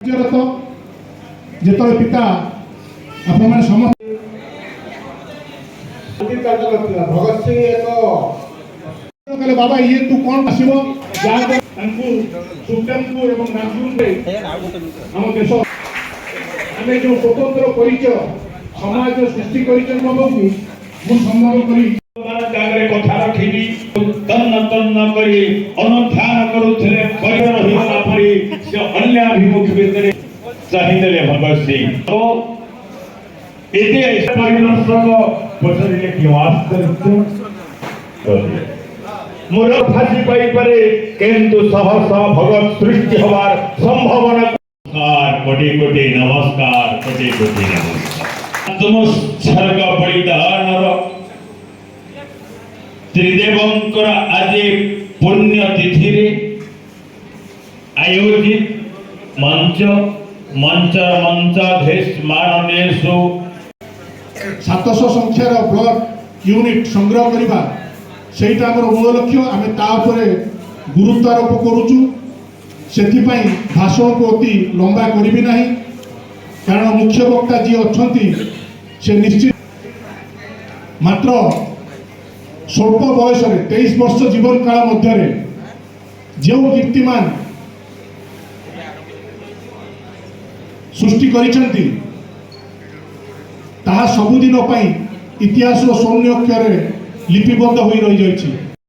जिते पिता आप समस्त भगत सिंह एक बाबा ये तू कौन आसो देश आम जो स्वतंत्र परिचय समाज सृष्टि कर कथा रखी तन्न तन्न करी अनुध्यान करुले अन्याभिमुख भितर चाहिए भगत सिंह तो मोर फांसी पाइपरे किंतु सहसा भगत सृष्टि हवार संभावना कोटि कोटि नमस्कार कोटि कोटि नमस्कार आत्मोत्सर्ग बलिदान त्रिदेवंकर आज पुण्य तिथि आयोजित मंच मंच मंचाधीश माननेशु 700 संख्यार ब्लड यूनिट संग्रह करवा सेटा आमर मूल लक्ष्य आम गुरुत्व आरोप करुचु से भाषण को अति लंबा करी ना कारण मुख्य वक्ता जी अच्छा से निश्चित मात्र स्वल्प बयस 23 वर्ष जीवन काल मध्य जो कीर्तिमान सृष्टि करिसेंती ताहा सबुदिन इतिहास शून्य अक्षर लिपिबद्ध हो रही जाइछि।